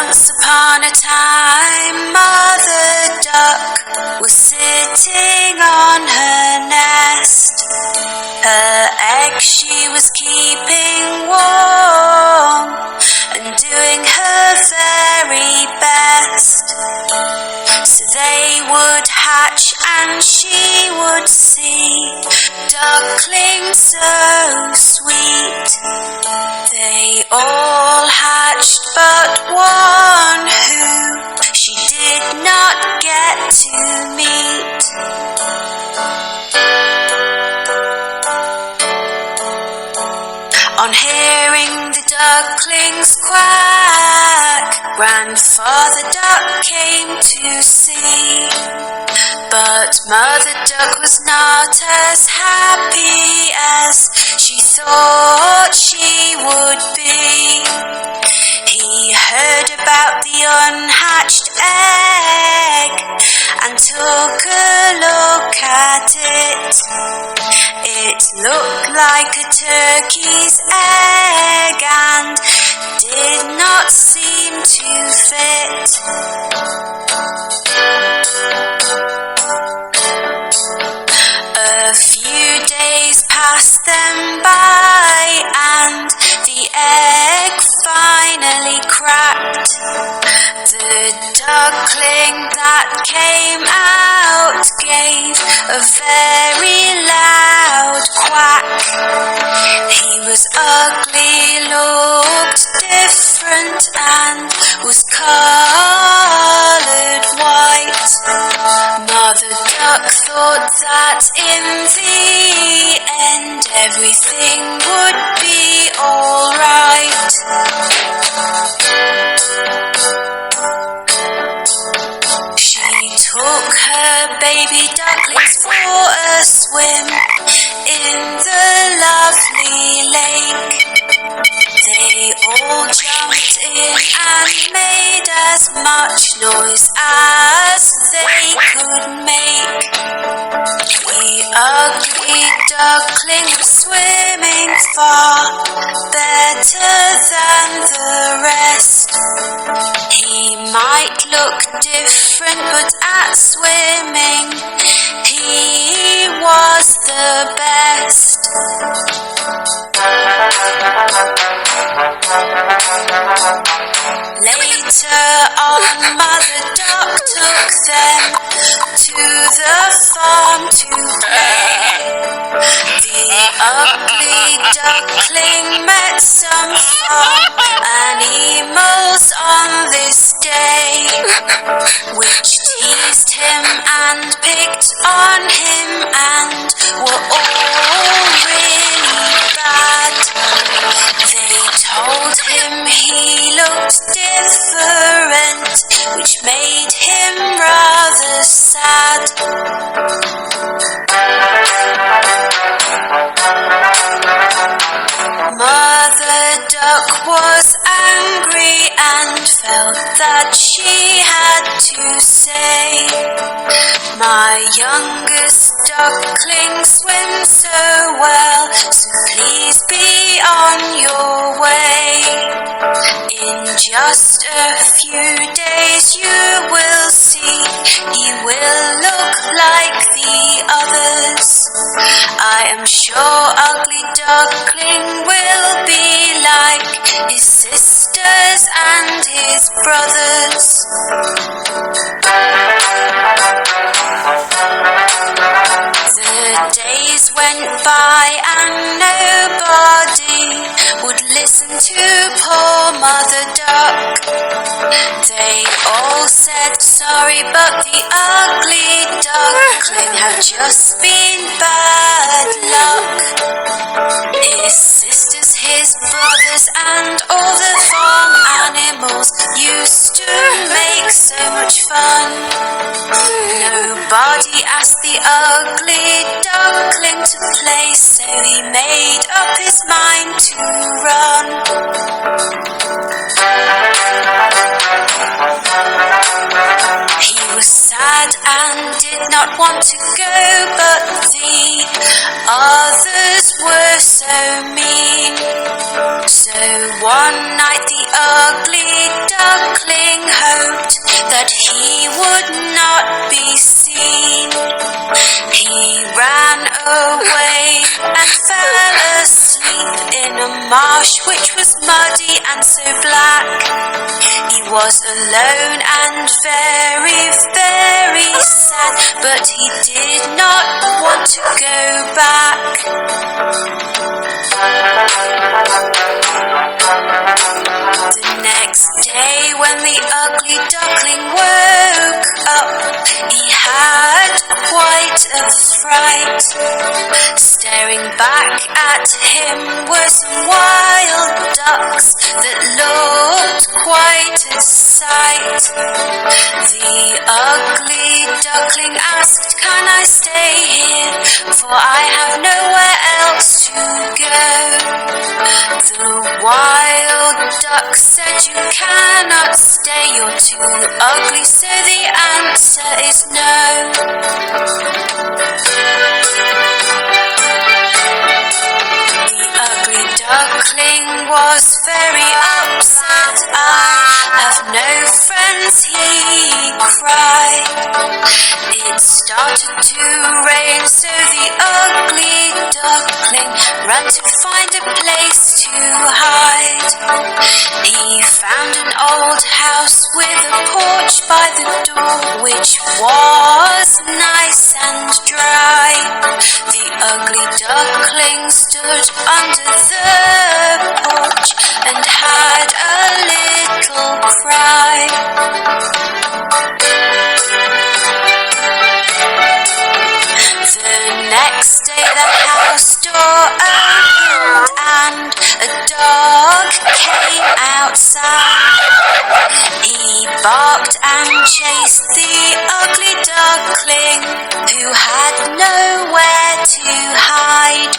Once upon a time, Mother Duck was sitting on her nest. Her egg she was keeping warm and doing her very best. So they would hatch and she would see ducklings so sweet. They all hatched but one who she did not get to meet. On hearing the ducklings quack, Grandfather Duck came to see. But Mother Duck was not as happy as she thought she would be. He heard about the unhatched egg and took a look at it. It looked like a turkey's egg and did not seem to fit. A few days passed them by and the egg finally cracked. The duckling that came out gave a very loud quack. He was ugly, looked different and was coloured white. Mother Duck thought that in the end everything would be alright. She took her baby ducklings for a swim in the lovely lake. They all jumped in and made as much noise as they could make. The ugly duckling was swimming far better than the rest. He might look different, but at swimming he was the best. Later on, Mother Duck took them to the farm to play. The ugly duckling met some farm animals on this day, which teased him and picked on him and were all really bad. They told him he looked different, which made him rather sad. Mother Duck was angry and felt that she had to say, "My youngest duckling swims so well, so please be on your way. In just a few days you will see he will look like the others. I am sure Ugly Duckling will be like his sisters and his brothers." The days went by and nobody would listen to poor Mother Duck. They all said sorry, but the ugly duckling had just been bad luck. His sisters, his brothers and all the farm animals used to make so much fun. Nobody asked the ugly duckling to play, so he made up his mind to run. He was sad and did not want to go, but the others were so mean. So one night the ugly duckling but he would not be seen. He ran away and fell asleep in a marsh which was muddy and so black. He was alone and very, very sad, but he did not want to go back. The next day when the ugly duckling woke up, he had quite a fright. Staring back at him were some wild ducks that looked quite a sight. The ugly duckling asked, "Can I stay here? For I have nowhere else to go." The wild duck said, "You cannot stay, you're too ugly, so the answer is no." The ugly duckling was very upset. "I have no friends," he cried. It started to rain, so the ugly duckling ran to find a place to hide. He found an old house with a porch by the door, which was nice and dry. The ugly duckling stood under the porch and had a little cry. The next day the house door opened and a dog came outside. He barked and chased the ugly duckling, who had nowhere to hide.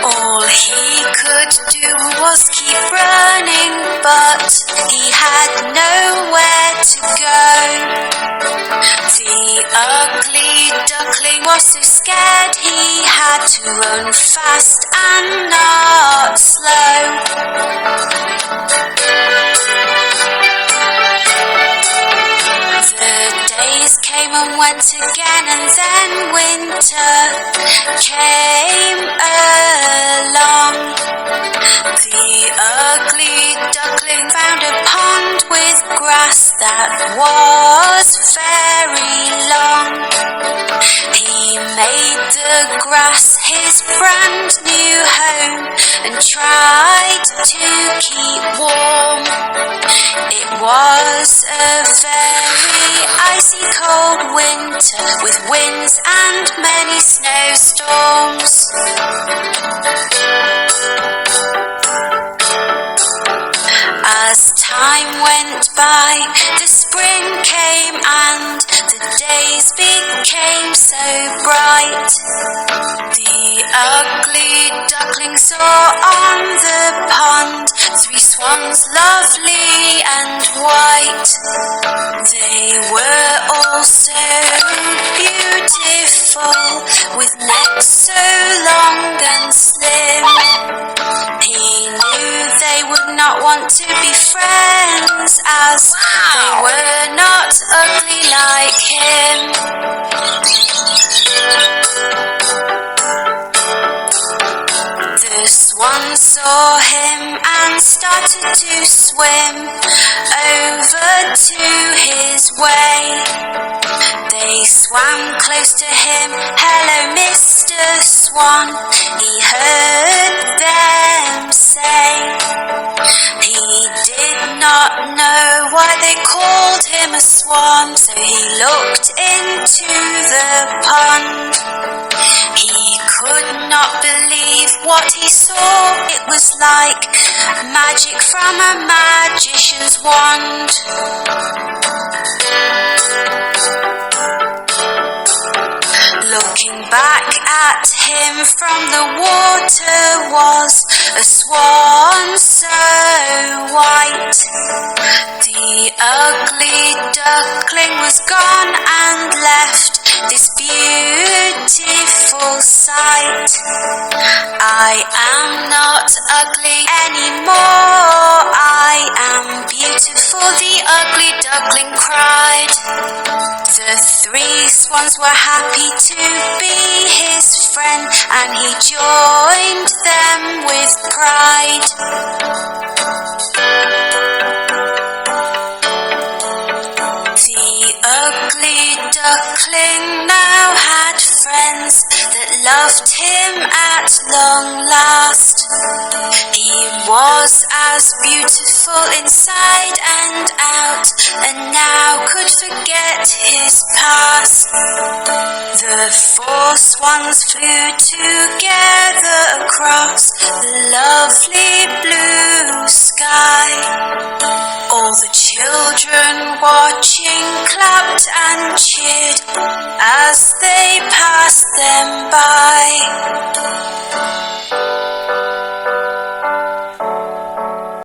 All he could do was keep running, but he had nowhere to go. The ugly duckling was so scared he had to run fast and not slow. The days came and went again, and then winter came along. The ugly duckling found a pond with grass that was very long. He made the grass his brand new home and tried to keep warm. It was a very icy cold winter with winds and many snowstorms. As time went by, the spring came and the days became so bright. The ugly duckling saw on the pond 3 swans, lovely and white. They were all so beautiful, with necks so long and slim. He knew they would not want to be friends, as they were not ugly like him. The swan saw him and started to swim over to his way. They swam close to him. "Hello, Mr. Swan," he heard them say. He did not know why they called him a swan, so he looked into the pond. He could not believe what he saw. It was like magic from a magician's wand. Looking back at him from the water was a swan so white. The ugly duckling was gone and left this beautiful sight. I am not ugly anymore, I am beautiful, the ugly duckling duckling cried. The three swans were happy to be his friend, and he joined them with pride. The ugly duckling now had friends that loved him at long last. He was as beautiful inside and out, and now could forget his past. The four swans flew together across the lovely blue sky. All the children watching clapped and cheered as they passed